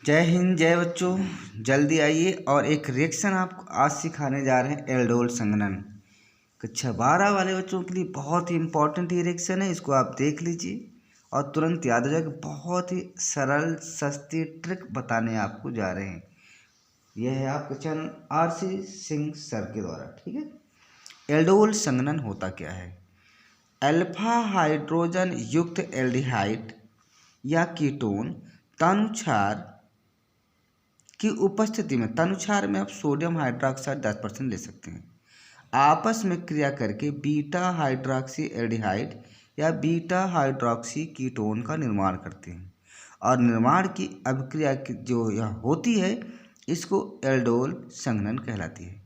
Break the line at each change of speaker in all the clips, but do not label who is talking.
जय हिंद जय बच्चों। जल्दी आइए और एक रिएक्शन आपको आज सिखाने जा रहे हैं एल्डोल संघनन। कक्षा 12 वाले बच्चों के लिए बहुत ही इंपॉर्टेंट ये रिएक्शन है, इसको आप देख लीजिए और तुरंत याद हो जाएगा। बहुत ही सरल सस्ती ट्रिक बताने आपको जा रहे हैं। यह है आपके चैनल RC सिंह सर के द्वारा, ठीक है। एल्डोल संघनन होता क्या है? अल्फा हाइड्रोजन युक्त एल्डिहाइड या कीटोन तनुछार की उपस्थिति में, तनुछार में आप सोडियम हाइड्रोक्साइड 10% ले सकते हैं, आपस में क्रिया करके बीटा हाइड्रोक्सी एल्डिहाइड या बीटा हाइड्रोक्सी कीटोन का निर्माण करते हैं और निर्माण की अभिक्रिया जो यह होती है इसको एल्डोल संघनन कहलाती है।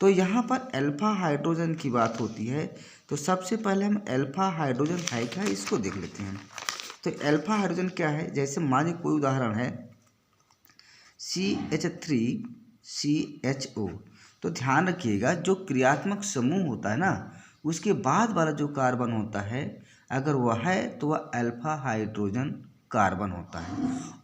तो यहाँ पर अल्फा हाइड्रोजन की बात होती है, तो सबसे पहले हम अल्फा हाइड्रोजन है क्या इसको देख लेते हैं। तो अल्फा हाइड्रोजन क्या है? जैसे मान लीजिए कोई उदाहरण है CH3CHO। तो ध्यान रखिएगा जो क्रियात्मक समूह होता है ना, उसके बाद वाला जो कार्बन होता है अगर वह है तो वह अल्फा हाइड्रोजन कार्बन होता है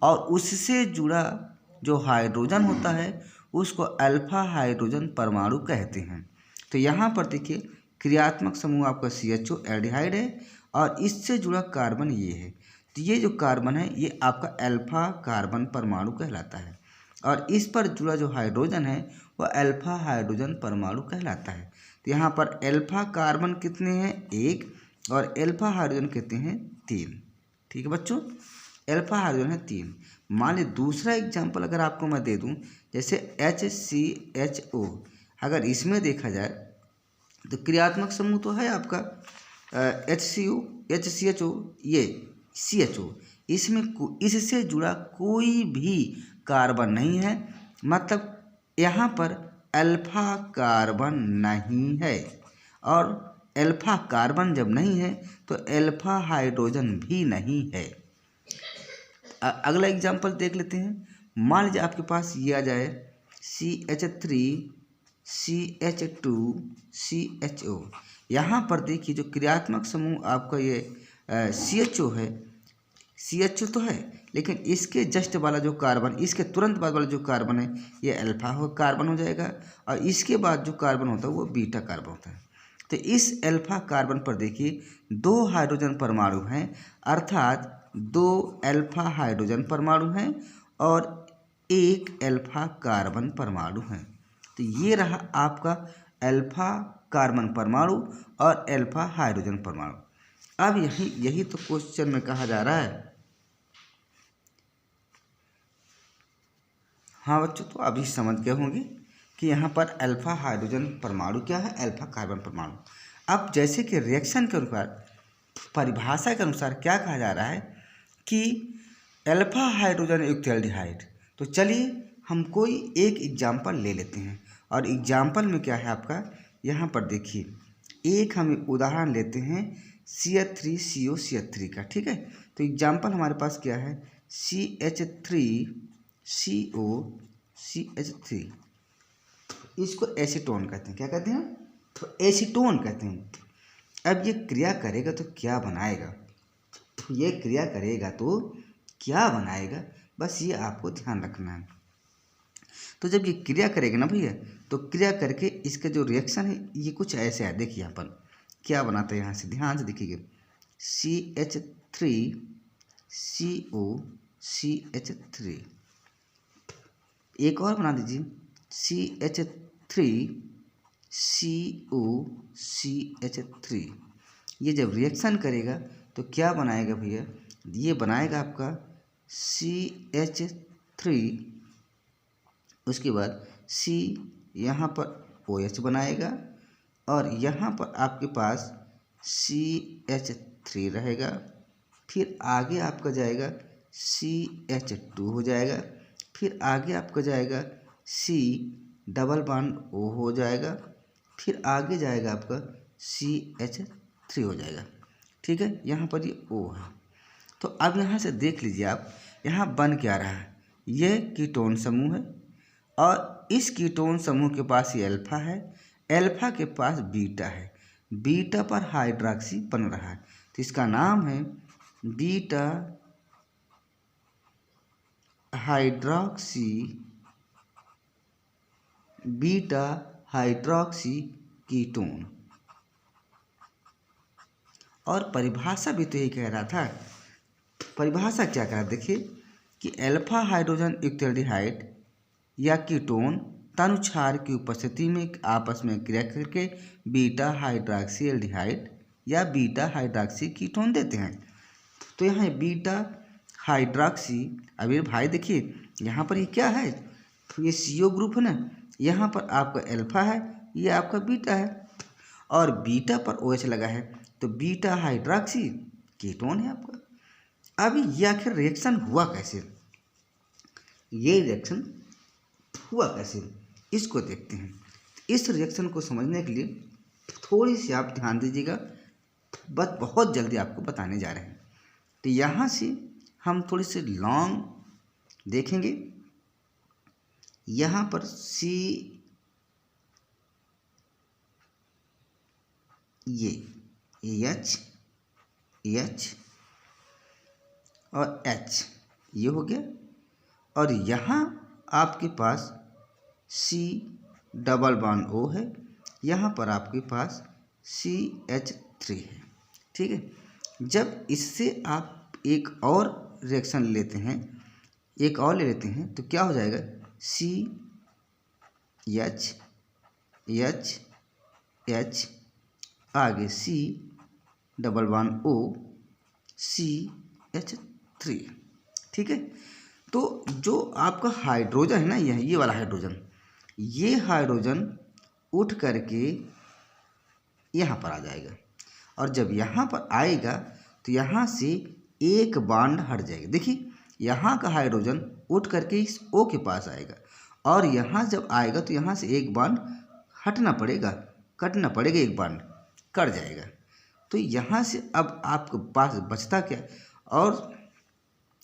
और उससे जुड़ा जो हाइड्रोजन होता है उसको अल्फा हाइड्रोजन परमाणु कहते हैं। तो यहाँ पर देखिए क्रियात्मक समूह आपका CHO एल्डिहाइड है और इससे जुड़ा कार्बन ये है। तो ये जो कार्बन है ये आपका अल्फा कार्बन परमाणु कहलाता है और इस पर जुड़ा जो हाइड्रोजन है वह अल्फा हाइड्रोजन परमाणु कहलाता है। तो यहाँ पर अल्फा कार्बन कितने हैं? 1 और अल्फा हाइड्रोजन कितने हैं? 3। ठीक है बच्चों, अल्फा हाइड्रोजन है 3। मान लीजिए दूसरा एग्जाम्पल अगर आपको मैं दे दूँ, जैसे HCHO। अगर इसमें देखा जाए तो क्रियात्मक समूह तो है आपका HCHO, ये CHO, इसमें इससे जुड़ा कोई भी कार्बन नहीं है, मतलब यहाँ पर अल्फा कार्बन नहीं है और अल्फा कार्बन जब नहीं है तो अल्फा हाइड्रोजन भी नहीं है। अगला एग्जाम्पल देख लेते हैं। मान लीजिए आपके पास ये आ जाए CH3CH2CHO। यहाँ पर देखिए जो क्रियात्मक समूह आपका ये CHO है, CHO तो है लेकिन इसके जस्ट वाला जो कार्बन, इसके तुरंत बाद वाला जो कार्बन है ये अल्फा कार्बन हो जाएगा और इसके बाद जो कार्बन होता है वो बीटा कार्बन होता है। तो इस अल्फा कार्बन पर देखिए 2 हाइड्रोजन परमाणु हैं, अर्थात 2 अल्फा हाइड्रोजन परमाणु हैं और 1 अल्फा कार्बन परमाणु है। तो ये रहा आपका अल्फा कार्बन परमाणु और अल्फा हाइड्रोजन परमाणु। अब यही तो क्वेश्चन में कहा जा रहा है। हाँ बच्चों, तो अभी समझ गए होंगे कि यहाँ पर अल्फा हाइड्रोजन परमाणु क्या है, अल्फा कार्बन परमाणु। अब जैसे कि रिएक्शन के अनुसार, परिभाषा के अनुसार क्या कहा जा रहा है कि अल्फा हाइड्रोजन युक्त एल्डिहाइड। तो चलिए हम कोई एक एग्जाम्पल ले लेते हैं और एग्जाम्पल में क्या है आपका, यहाँ पर देखिए एक हम उदाहरण लेते हैं CH3COCH3 का, ठीक है। तो एग्जाम्पल हमारे पास क्या है, CH3COCH3। इसको एसीटोन कहते हैं। क्या कहते हैं? तो एसीटोन कहते हैं। अब ये क्रिया करेगा तो क्या बनाएगा, ये क्रिया करेगा तो क्या बनाएगा, बस ये आपको ध्यान रखना है। तो जब ये क्रिया करेगा ना भैया, तो क्रिया करके इसका जो रिएक्शन है ये कुछ ऐसे है। देखिए यहाँ पर क्या बनाता है, यहाँ से ध्यान से देखिएगा, CH3COCH3। एक और बना दीजिए CH3COCH3। ये जब रिएक्शन करेगा तो क्या बनाएगा भैया, ये बनाएगा आपका CH3, उसके बाद C यहाँ पर OH बनाएगा और यहाँ पर आपके पास CH3 रहेगा, फिर आगे आपका जाएगा CH2 हो जाएगा, फिर आगे आपका जाएगा C डबल बॉन्ड O हो जाएगा, फिर आगे जाएगा आपका CH3 हो जाएगा, ठीक है। यहाँ पर ये O है। तो अब यहाँ से देख लीजिए आप, यहाँ बन क्या रहा है, ये कीटोन समूह है और इस कीटोन समूह के पास ये अल्फा है, अल्फा के पास बीटा है, बीटा पर हाइड्रोक्सी बन रहा है, तो इसका नाम है beta hydroxy beta hydroxy ketone. और परिभाषा भी तो यही कह रहा था। परिभाषा क्या कह रहा, देखिए कि अल्फा हाइड्रोजन युक्त एल्डिहाइड या कीटोन तनुच्छार की उपस्थिति में आपस में क्रिया करके बीटा हाइड्रोक्सी एल्डिहाइड या बीटा हाइड्रोक्सी कीटोन देते हैं। तो यहाँ बीटा हाइड्रोक्सी, अभी भाई देखिए यहाँ पर ये क्या है, तो ये CO ग्रुप है ना, यहाँ पर आपका अल्फा है, ये आपका बीटा है, और बीटा पर OH लगा है, तो बीटा हाइड्रोक्सी कीटोन है आपका। अब ये आखिर रिएक्शन हुआ कैसे, ये रिएक्शन हुआ कैसे, इसको देखते हैं। इस रिएक्शन को समझने के लिए थोड़ी सी आप ध्यान दीजिएगा, बस बहुत जल्दी आपको बताने जा रहे हैं। तो यहाँ से हम थोड़ी सी लॉन्ग देखेंगे। यहाँ पर ये H और H ये हो गया, और यहाँ आपके पास C डबल बॉन्ड O है, यहाँ पर आपके पास CH3 है। ठीक है, जब इससे आप एक और रिएक्शन लेते हैं, एक और ले लेते हैं, तो क्या हो जाएगा, CH आगे C double bond O CH3। ठीक है, तो जो आपका हाइड्रोजन है ना, ये वाला हाइड्रोजन, ये हाइड्रोजन उठ करके यहाँ पर आ जाएगा, और जब यहाँ पर आएगा तो यहाँ से एक बॉन्ड हट जाएगा। देखिए यहाँ का हाइड्रोजन उठ करके इस O के पास आएगा, और यहाँ जब आएगा तो यहाँ से एक बॉन्ड हटना पड़ेगा, कटना पड़ेगा, एक बॉन्ड कट जाएगा। तो यहाँ से अब आपके पास बचता क्या, और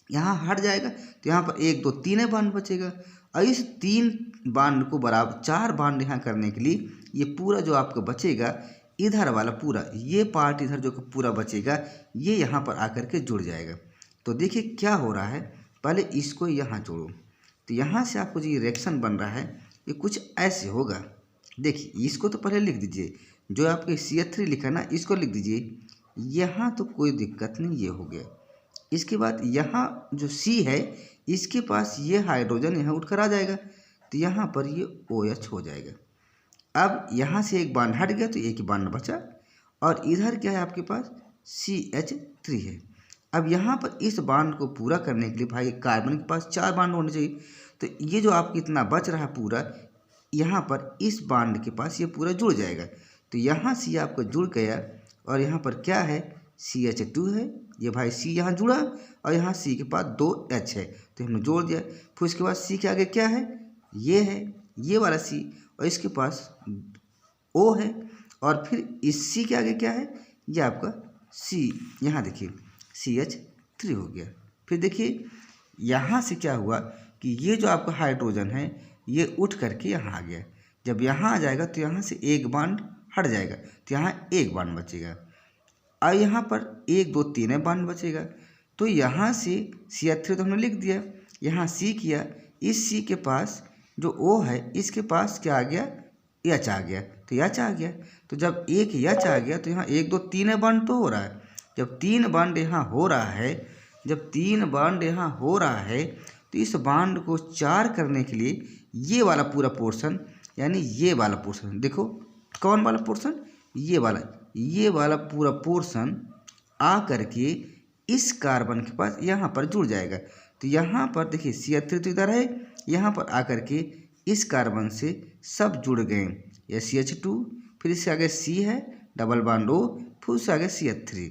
यहाँ हट जाएगा तो यहाँ पर 1 2 3 बॉन्ड बचेगा, और इस 3 बॉन्ड को बराबर 4 बॉन्ड यहाँ करने के लिए ये पूरा जो आपका बचेगा, इधर वाला पूरा ये पार्ट इधर जो पूरा बचेगा, ये यहाँ पर आकर के जुड़ जाएगा। तो देखिए क्या हो रहा है, पहले इसको यहाँ जोड़ो, तो यहाँ से आपको जो ये रिएक्शन बन रहा है ये कुछ ऐसे होगा। देखिए इसको तो पहले लिख दीजिए, जो आपके CH3 लिखा ना, इसको लिख दीजिए, यहाँ तो कोई दिक्कत नहीं, ये हो गया। इसके बाद यहाँ जो C है, इसके पास ये हाइड्रोजन यहाँ उठकर आ जाएगा, तो यहाँ पर ये OH हो जाएगा। अब यहाँ से एक बॉन्ड हट गया तो एक ही बॉन्ड बचा, और इधर क्या है आपके पास CH3 है। अब यहाँ पर इस बॉन्ड को पूरा करने के लिए भाई कार्बन के पास 4 बॉन्ड होने चाहिए, तो ये जो आपको इतना बच रहा है पूरा, यहाँ पर इस बॉन्ड के पास ये पूरा जुड़ जाएगा। तो यहाँ से आपको जुड़ गया, और यहाँ पर क्या है, CH2 है, ये भाई C यहाँ जुड़ा, और यहाँ C के पास 2 H है, तो हमने जोड़ दिया। फिर उसके बाद C के आगे क्या है, ये है, ये वाला C, और इसके पास O है, और फिर इस C के आगे क्या है, ये आपका C, यहाँ देखिए CH3 हो गया। फिर देखिए यहाँ से क्या हुआ कि ये जो आपका हाइड्रोजन है ये उठ करके यहाँ आ गया, जब यहाँ आ जाएगा तो यहाँ से एक बॉन्ड हट जाएगा, तो यहाँ एक बॉन्ड बचेगा, और यहाँ पर 1 2 3 बॉन्ड बचेगा। तो यहाँ से CH3 तो हमने लिख दिया, यहाँ C किया, इस C के पास जो O है इसके पास क्या आ गया, H आ गया, तो H आ गया। तो जब एक H आ गया तो यहाँ 1 2 3 बॉन्ड तो हो रहा है। जब 3 बॉन्ड यहाँ हो रहा है, जब 3 बॉन्ड यहाँ हो रहा है, तो इस बॉन्ड को 4 करने के लिए ये वाला पूरा पोर्शन, यानी ये वाला पोर्शन, देखो कौन वाला पोर्शन, ये वाला पूरा पोर्शन आ करके इस कार्बन के पास यहाँ पर जुड़ जाएगा। तो यहाँ पर देखिए CH3 तो इधर है, यहाँ पर आकर के इस कार्बन से सब जुड़ गए, ये CH2, फिर इससे आगे C है डबल बॉन्ड O, फिर उससे आगे CH3।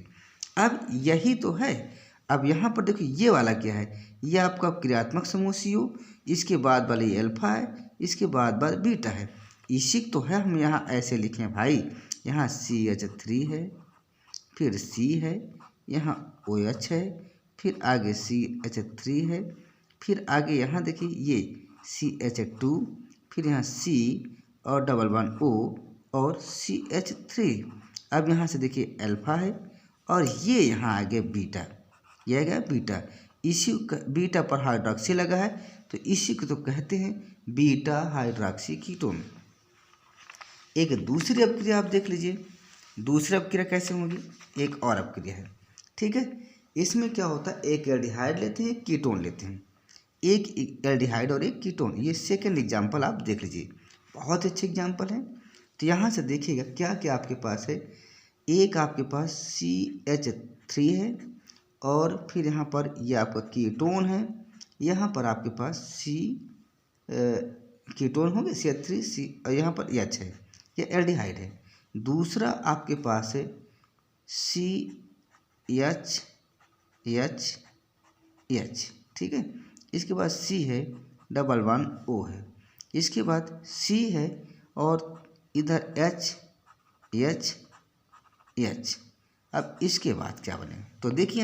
अब यही तो है। अब यहाँ पर देखिए ये वाला क्या है, ये आपका क्रियात्मक समूह CO, इसके बाद वाले अल्फा है, इसके बाद बीटा है। इसी तो है हम यहाँ ऐसे लिखें भाई, यहाँ CH3 है, फिर C है, यहाँ OH है, फिर आगे CH3 है, फिर आगे यहाँ देखिए ये CH2, फिर यहाँ C और डबल बॉन्ड O और CH3। अब यहाँ से देखिए अल्फा है, और ये यहाँ आ गया बीटा, ये आ गया बीटा। इसी बीटा पर हाइड्रोक्सी लगा है तो इसी को तो कहते हैं बीटा हाइड्रोक्सी कीटोन। एक दूसरी अपक्रिया आप देख लीजिए, दूसरी अपक्रिया कैसे होगी, एक और अपक्रिया है, ठीक है। इसमें क्या होता है, एक एल्डिहाइड लेते हैं, कीटोन लेते हैं, एक एल्डिहाइड और एक कीटोन। ये सेकंड एग्जाम्पल आप देख लीजिए, बहुत अच्छे एग्जाम्पल हैं। तो यहाँ से देखिएगा क्या क्या आपके पास है, एक आपके पास CH3 है और फिर यहाँ पर ये आपका कीटोन है, यहाँ पर आपके पास कीटोन हो गया CH3 C और यहाँ पर H है, ये एल्डिहाइड है। दूसरा आपके पास है CHH, ठीक है। इसके बाद C है, डबल वन O है, इसके बाद C है और इधर H। अब इसके बाद क्या बने, तो देखिए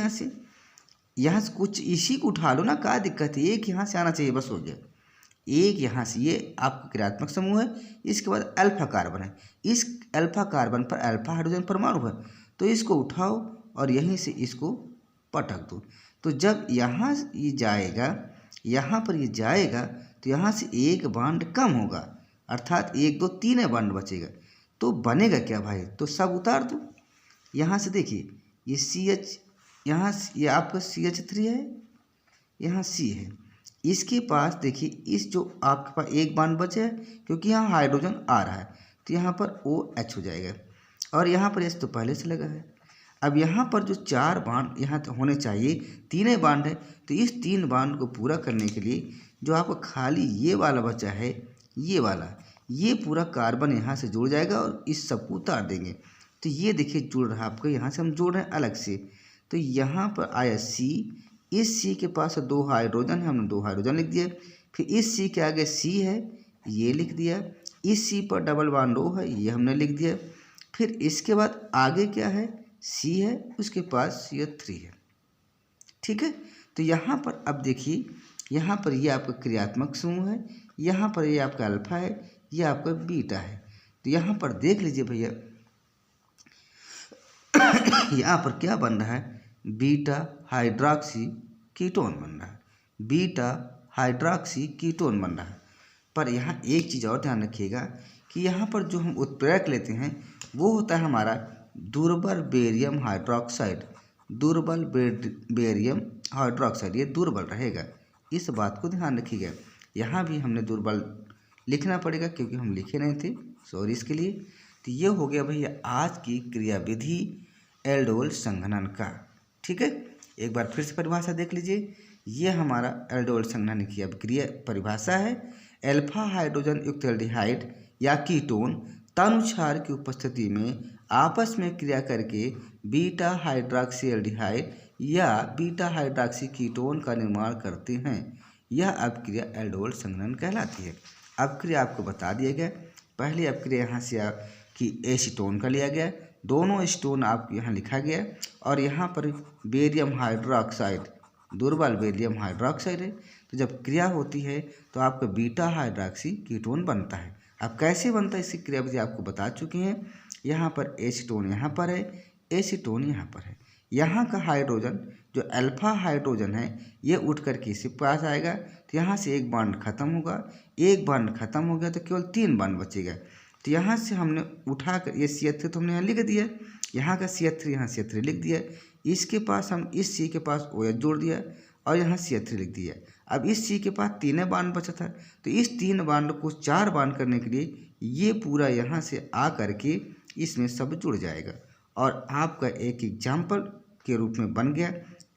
यहाँ से कुछ इसी को उठा लो ना, क्या दिक्कत है, एक यहाँ से आना चाहिए, बस हो गया। एक यहाँ से, ये आपका क्रियात्मक समूह है, इसके बाद अल्फा कार्बन है, इस अल्फा कार्बन पर अल्फा हाइड्रोजन परमाणु है, तो इसको उठाओ और यहीं से इसको पटक दो। तो जब यहाँ ये जाएगा, यहाँ पर ये जाएगा तो यहाँ से एक बॉन्ड कम होगा, अर्थात 1 2 3 बॉन्ड बचेगा। तो बनेगा क्या भाई, तो सब उतार दो। यहाँ से देखिए ये CH, यहाँ ये आपका CH3 है, यहाँ C है, इसके पास देखिए इस जो आपके पास एक बॉन्ड बचे है, क्योंकि यहाँ हाइड्रोजन आ रहा है तो यहाँ पर OH हो जाएगा और यहाँ पर H तो पहले से लगा है। अब यहाँ पर जो 4 बॉन्ड यहाँ होने चाहिए, 3 बॉन्ड है, तो इस 3 बॉन्ड को पूरा करने के लिए जो आपको खाली ये वाला बचा है, ये वाला, ये पूरा कार्बन यहाँ से जुड़ जाएगा और इस सबको उतार देंगे। तो ये देखिए जुड़ रहा है आपको, यहाँ से हम जोड़ रहे हैं अलग से, तो यहाँ पर आया C, इस C के पास 2 हाइड्रोजन है, हमने 2 हाइड्रोजन लिख दिया। फिर इस C के आगे C है, ये लिख दिया, इस C पर डबल बॉन्ड O है, ये हमने लिख दिया। फिर इसके बाद आगे क्या है, C है, उसके पास CH3 है, ठीक है। तो यहाँ पर अब देखिए, यहाँ पर ये आपका क्रियात्मक समूह है, यहाँ पर ये आपका अल्फा है, ये आपका बीटा है। तो यहाँ पर देख लीजिए भैया, यहाँ पर क्या बन रहा है, बीटा हाइड्रोक्सी कीटोन बन रहा है, बीटा हाइड्रोक्सी कीटोन बन रहा है। पर यहाँ एक चीज़ और ध्यान रखिएगा कि यहाँ पर जो हम उत्प्रेरक लेते हैं वो होता है हमारा दुर्बल बेरियम हाइड्रोक्साइड, दुर्बल बेरियम हाइड्रोक्साइड, ये दुर्बल रहेगा, इस बात को ध्यान रखिएगा। यहाँ भी हमने दुर्बल लिखना पड़ेगा क्योंकि हम लिखे नहीं थे, सॉरी इसके लिए। तो ये हो गया भैया आज की क्रियाविधि एल्डोल संघनन का, ठीक है। एक बार फिर से परिभाषा देख लीजिए, ये हमारा एल्डोल संघनन की अभिक्रिया परिभाषा है। अल्फा हाइड्रोजन युक्त एल्डिहाइड या कीटोन तनुक्षार की उपस्थिति में आपस में क्रिया करके बीटा हाइड्रोक्सी एल्डिहाइड या बीटा हाइड्रोक्सी कीटोन का निर्माण करते हैं। यह अपक्रिया एल्डोल संघनन कहलाती है। अपक्रिया आपको बता दिया गया, पहली अपक्रिया यहाँ से कि एसीटोन का लिया गया, दोनों एसीटोन आपको यहाँ लिखा गया और यहाँ पर बेरियम हाइड्रोक्साइड, दुर्बल बेरियम हाइड्रोक्साइड है। तो जब क्रिया होती है तो आपका बीटा हाइड्रोक्सी कीटोन बनता है। अब कैसे बनता है इसकी क्रियाविधि आपको बता चुके हैं। यहाँ पर एसीटोन यहाँ पर है, एसीटोन यहाँ पर है। यहाँ का हाइड्रोजन जो अल्फा हाइड्रोजन है ये उठ कर के इसके पास आएगा, तो यहाँ से एक बॉन्ड खत्म होगा, एक बॉन्ड खत्म हो गया तो केवल 3 बॉन्ड बचेगा। तो यहाँ से हमने उठा कर ये CH3 तो हमने यहाँ लिख दिया, यहाँ का CH3 यहाँ CH3 लिख दिया, इसके पास हम इस C के पास OH जोड़ दिया और यहाँ CH3 लिख दिया। अब इस C के पास 3 बॉन्ड बचा था, तो इस 3 बॉन्ड को 4 बॉन्ड करने के लिए ये पूरा यहाँ से आ करके इसमें सब जुड़ जाएगा और आपका एक एग्जाम्पल के रूप में बन गया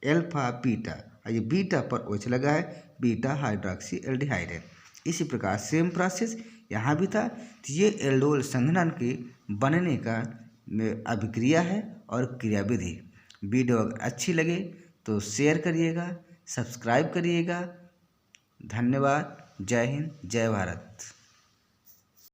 अल्फा बीटा, ये बीटा पर OH लगा है, बीटा हाइड्रोक्सी एल्डिहाइड है। इसी प्रकार सेम प्रोसेस यहाँ भी था। तो ये एल्डोल संघनन के बनने का अभिक्रिया है और क्रियाविधि। वीडियो अगर अच्छी लगे तो शेयर करिएगा, सब्सक्राइब करिएगा। धन्यवाद। जय हिंद, जय भारत।